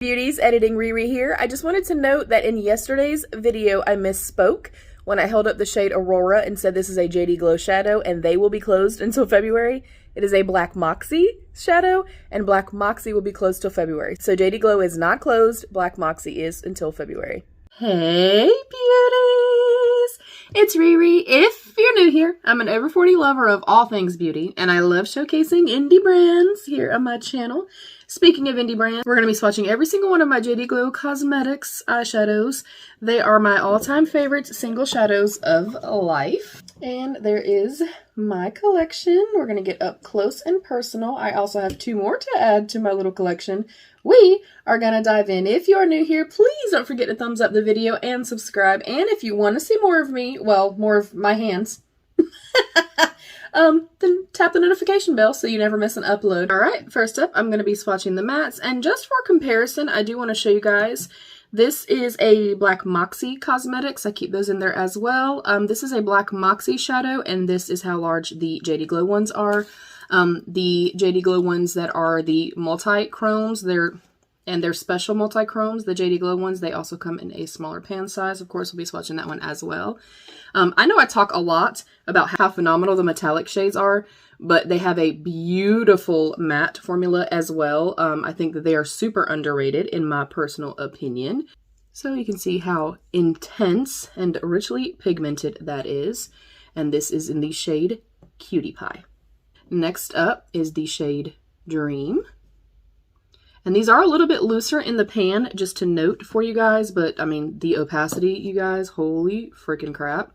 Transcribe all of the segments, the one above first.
Beauties, editing Riri here. I just wanted to note that in yesterday's video I misspoke when I held up the shade Aurora and said this is a Jdglow shadow and they will be closed until February. It is a Black Moxie shadow and Black Moxie will be closed till February. So Jdglow is not closed, Black Moxie is until February. Hey beauties! It's Riri. If you're new here, I'm an over 40 lover of all things beauty and I love showcasing indie brands here on my channel. Speaking of indie brands, we're going to be swatching every single one of my Jdglow Cosmetics eyeshadows. They are my all-time favorite single shadows of life. And there is my collection. We're going to get up close and personal. I also have two more to add to my little collection. We are going to dive in. If you are new here, please don't forget to thumbs up the video and subscribe. And if you want to see more of me, well, more of my hands, then tap the notification bell so you never miss an upload. Alright, first up, I'm going to be swatching the mattes, and just for comparison, I do want to show you guys, this is a Black Moxie Cosmetics. I keep those in there as well. This is a Black Moxie shadow, and this is how large the Jdglow ones are. The Jdglow ones that are the multi-chromes, they're special multi-chromes. The Jdglow ones, they also come in a smaller pan size. Of course, we'll be swatching that one as well. I know I talk a lot about how phenomenal the metallic shades are, but they have a beautiful matte formula as well. I think that they are super underrated in my personal opinion. So you can see how intense and richly pigmented that is. And this is in the shade Cutie Pie. Next up is the shade Dream. And these are a little bit looser in the pan, just to note for you guys, but I mean, the opacity, you guys, holy freaking crap.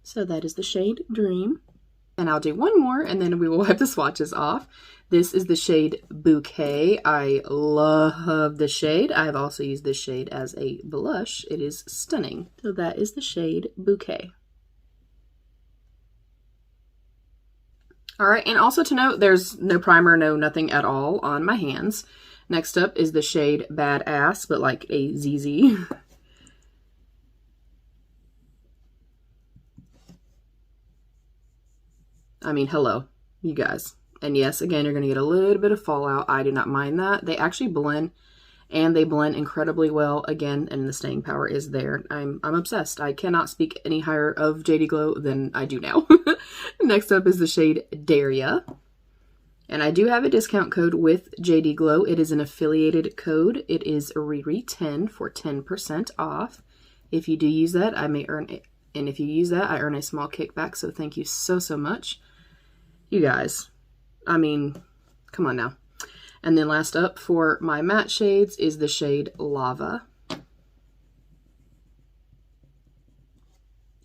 So that is the shade Dream. And I'll do one more and then we will wipe the swatches off. This is the shade Bouquet. I love the shade. I've also used this shade as a blush. It is stunning. So that is the shade Bouquet. Alright, and also to note, there's no primer, no nothing at all on my hands. Next up is the shade Badass, but like a ZZ. I mean, hello, you guys. And yes, again, you're going to get a little bit of fallout. I do not mind that. They actually blend, and they blend incredibly well again, and the staying power is there. I'm obsessed. I cannot speak any higher of Jdglow than I do now. Next up is the shade Daria. And I do have a discount code with Jdglow. It is an affiliated code. It is Riri10 for 10% off. If you do use that, I may earn it. And if you use that, I earn a small kickback. So thank you so, so much. You guys, I mean, come on now. And then last up for my matte shades is the shade Lava.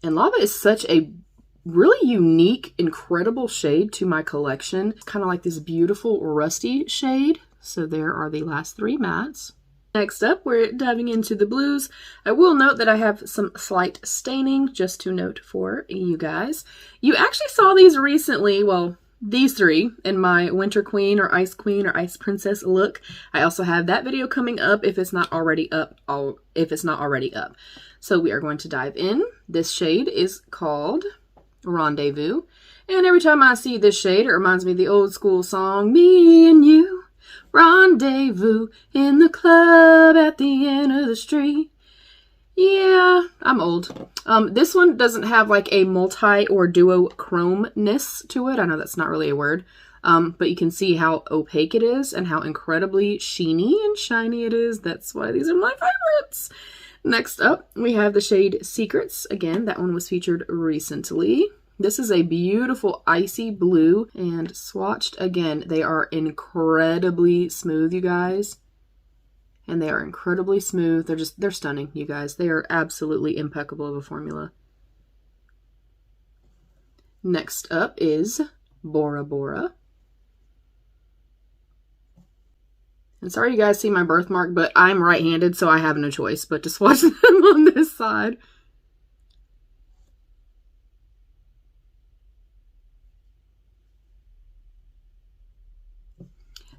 And Lava is such a really unique, incredible shade to my collection. It's kind of like this beautiful rusty shade. So there are the last three mattes. Next up, we're diving into the blues. I will note that I have some slight staining, just to note for you guys. You actually saw these recently, well, these three in my Winter Queen or Ice Princess look. I also have that video coming up if it's not already up. So we are going to dive in. This shade is called Rendezvous. And every time I see this shade, it reminds me of the old school song, Me and You. Rendezvous in the club at the end of the street. Yeah, I'm old. This one doesn't have like a multi or duo chrome-ness to it. I know that's not really a word. But you can see how opaque it is and how incredibly sheeny and shiny it is. That's why these are my favorites. Next up, we have the shade Secrets. Again, that one was featured recently. This is a beautiful icy blue, and swatched again, they are incredibly smooth, you guys. And they are incredibly smooth. They're stunning, you guys. They are absolutely impeccable of a formula. Next up is Bora Bora. And sorry you guys see my birthmark, but I'm right-handed, so I have no choice but to swatch them on this side.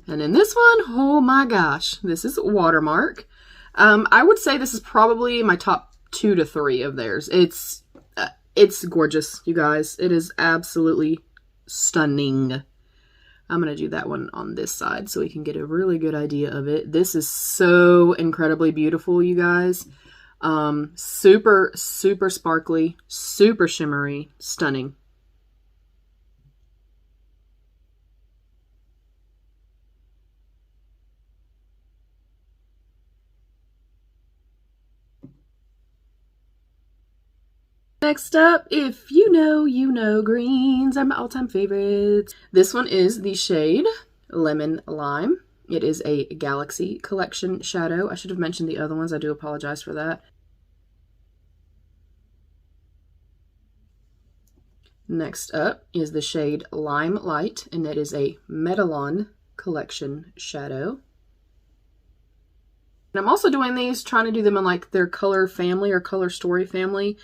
And in this one, oh my gosh, this is Watermark. I would say this is probably my top 2 to 3 of theirs. It's gorgeous, you guys. It is absolutely stunning. I'm going to do that one on this side so we can get a really good idea of it. This is so incredibly beautiful, you guys. Super, super sparkly, super shimmery, stunning. Next up, if you know, greens are my all-time favorites. This one is the shade Lemon Lime. It is a Galaxy Collection shadow. I should have mentioned the other ones. I do apologize for that. Next up is the shade Lime Light, and it is a Metalon Collection shadow. And I'm also doing these, trying to do them in like their color family or color story family,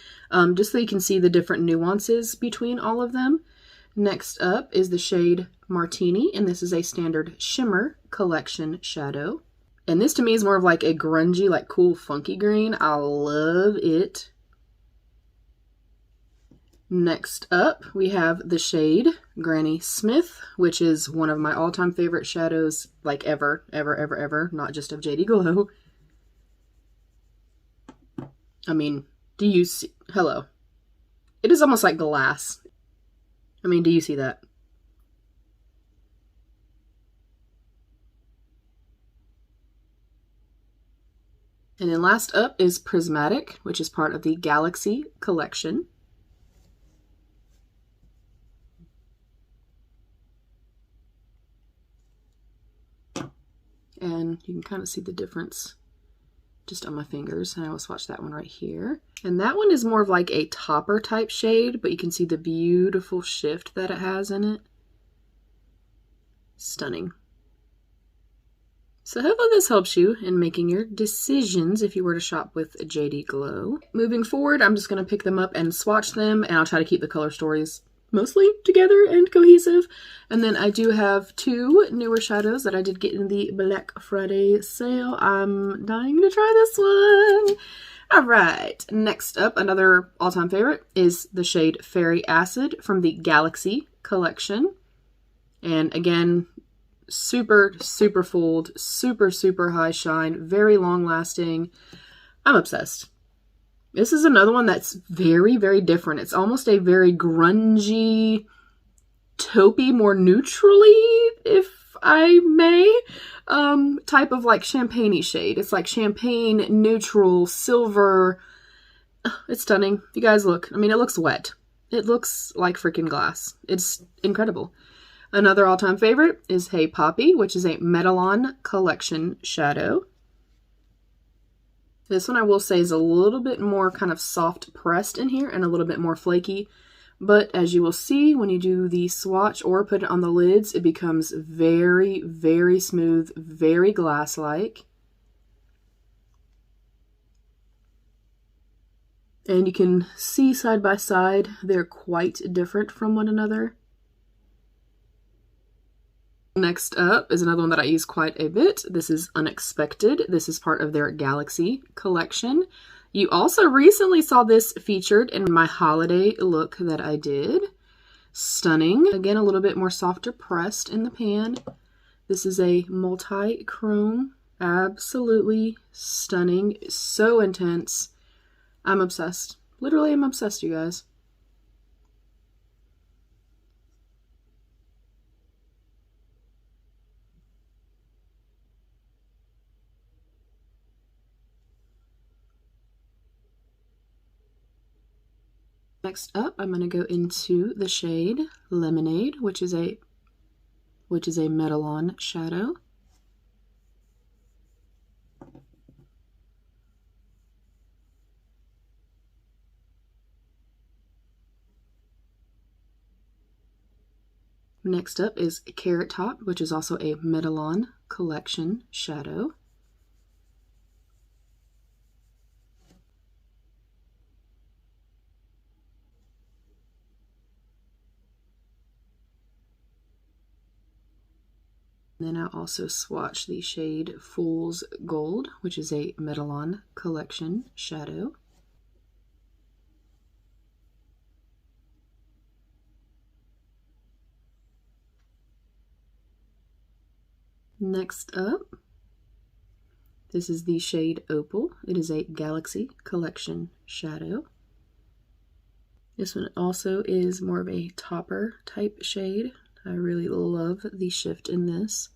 just so you can see the different nuances between all of them. Next up is the shade Martini, and this is a standard shimmer collection shadow. And this to me is more of like a grungy, like cool, funky green. I love it. Next up, we have the shade Granny Smith, which is one of my all-time favorite shadows, like ever, not just of Jdglow. I mean, do you see? Hello. It is almost like glass. I mean, do you see that? And then last up is Prismatic, which is part of the Galaxy Collection. And you can kind of see the difference just on my fingers. And I will swatch that one right here. And that one is more of like a topper type shade, but you can see the beautiful shift that it has in it. Stunning. So hopefully this helps you in making your decisions if you were to shop with Jdglow. Moving forward, I'm just going to pick them up and swatch them, and I'll try to keep the color stories mostly together and cohesive. And then I do have two newer shadows that I did get in the Black Friday sale. I'm dying to try this one. All right, next up, another all-time favorite is the shade Fairy Acid from the Galaxy Collection. And again, super, super fulled, super, super high shine, very long lasting. I'm obsessed. This is another one that's very, very different. It's almost a very grungy, taupey, more neutrally, if I may, type of like champagne-y shade. It's like champagne, neutral, silver. It's stunning. You guys look. I mean, it looks wet. It looks like freaking glass. It's incredible. Another all-time favorite is Hey Poppy, which is a Metalon Collection shadow. This one I will say is a little bit more kind of soft pressed in here and a little bit more flaky. But as you will see when you do the swatch or put it on the lids, it becomes very, very smooth, very glass-like. And you can see side by side, they're quite different from one another. Next up is another one that I use quite a bit. This is Unexpected. This is part of their Galaxy Collection. You also recently saw this featured in my holiday look that I did. Stunning. Again, a little bit more softer pressed in the pan. This is a multi-chrome. Absolutely stunning. So intense. I'm obsessed. Literally, I'm obsessed, you guys. Next up, I'm going to go into the shade Lemonade, which is a Metalon shadow. Next up is Carrot Top, which is also a Metalon Collection shadow. Then I'll also swatch the shade Fool's Gold, which is a Metalon Collection shadow. Next up, this is the shade Opal. It is a Galaxy Collection shadow. This one also is more of a topper type shade. I really love the shift in this.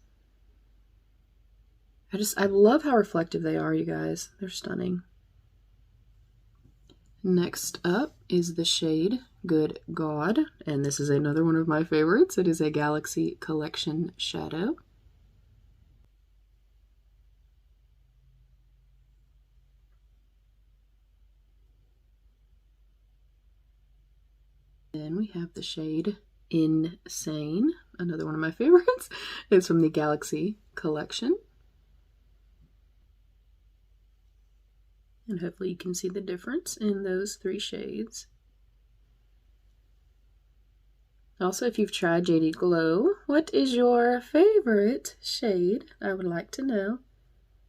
I love how reflective they are, you guys. They're stunning. Next up is the shade Good God, and this is another one of my favorites. It is a Galaxy Collection shadow. Then we have the shade Insane, another one of my favorites. It's from the Galaxy Collection. And hopefully you can see the difference in those three shades. Also, if you've tried Jdglow, what is your favorite shade? I would like to know.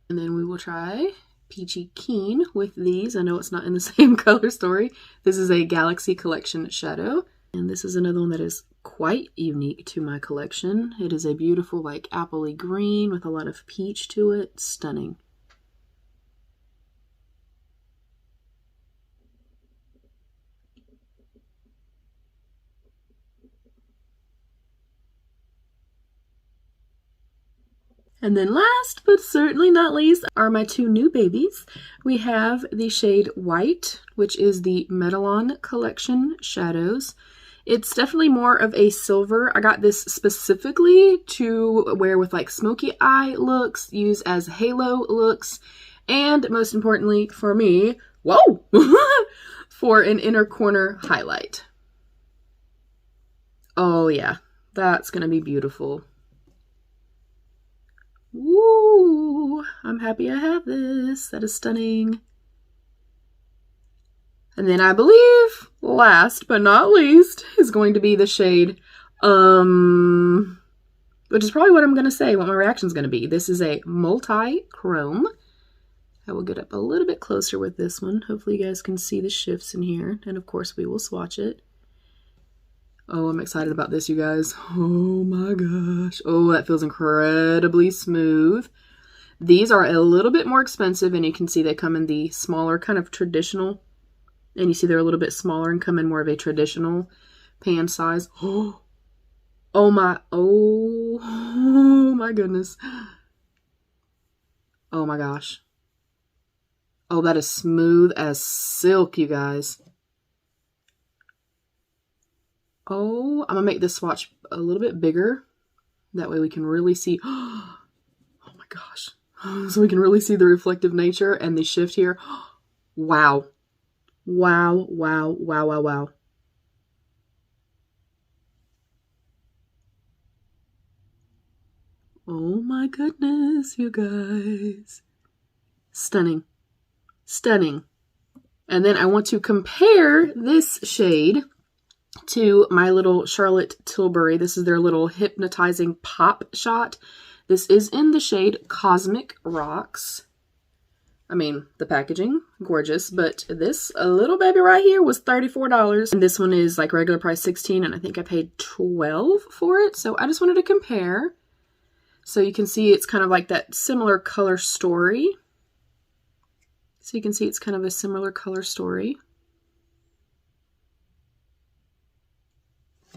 And then we will try Peachy Keen with these. I know it's not in the same color story. This is a Galaxy Collection shadow. And this is another one that is quite unique to my collection. It is a beautiful like appley green with a lot of peach to it. Stunning. And then last but certainly not least are my two new babies. We have the shade White, which is the Metalon Collection shadows. It's definitely more of a silver. I got this specifically to wear with like smoky eye looks, use as halo looks, and most importantly for me, whoa, for an inner corner highlight. Oh yeah, that's gonna be beautiful. Woo! I'm happy I have this. That is stunning. And then I believe, last but not least, is going to be the shade, which is probably what I'm going to say, what my reaction is going to be. This is a multi-chrome. I will get up a little bit closer with this one. Hopefully you guys can see the shifts in here. And of course we will swatch it. Oh, I'm excited about this, you guys. Oh my gosh. Oh, that feels incredibly smooth. These are a little bit more expensive, and you can see they come in the smaller kind of traditional. And you see they're a little bit smaller and come in more of a traditional pan size. Oh my goodness. Oh my gosh. Oh, that is smooth as silk, you guys. Oh, I'm gonna make this swatch a little bit bigger. That way we can really see. Oh my gosh. So we can really see the reflective nature and the shift here. Wow. Wow, wow, wow, wow, wow. Oh my goodness, you guys. Stunning. Stunning. And then I want to compare this shade to my little Charlotte Tilbury. This is their little hypnotizing pop shot. This is in the shade Cosmic Rocks. I mean, the packaging, gorgeous, but this little baby right here was $34. And this one is like regular price $16, and I think I paid $12 for it. So I just wanted to compare. So you can see it's kind of like that similar color story. So you can see it's kind of a similar color story.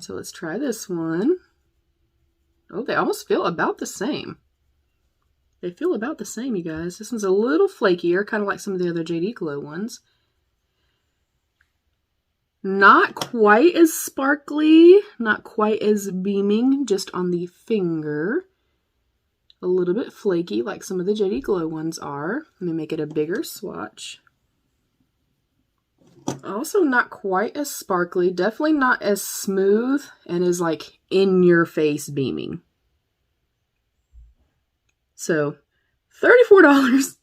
So let's try this one. Oh, they almost feel about the same. They feel about the same, you guys. This one's a little flakier, kind of like some of the other Jdglow ones. Not quite as sparkly, not quite as beaming, just on the finger. A little bit flaky, like some of the Jdglow ones are. Let me make it a bigger swatch. Also not quite as sparkly, definitely not as smooth and as like in your face beaming. So $34,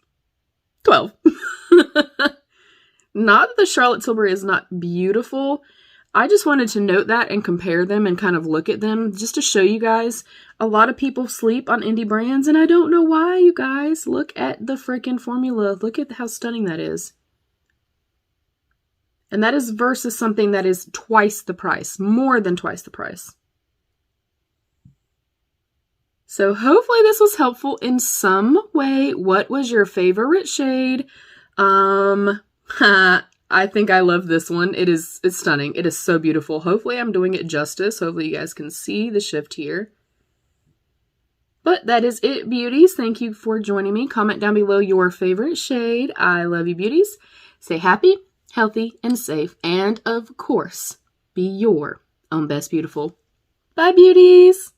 $12. Not that the Charlotte Tilbury is not beautiful. I just wanted to note that and compare them and kind of look at them just to show you guys. A lot of people sleep on indie brands, and I don't know why, you guys. Look at the freaking formula. Look at how stunning that is. And that is versus something that is twice the price, more than twice the price. So hopefully this was helpful in some way. What was your favorite shade? I think I love this one. It's stunning. It is so beautiful. Hopefully I'm doing it justice. Hopefully you guys can see the shift here. But that is it, beauties. Thank you for joining me. Comment down below your favorite shade. I love you, beauties. Stay happy, healthy, and safe. And of course, be your own best beautiful. Bye, beauties.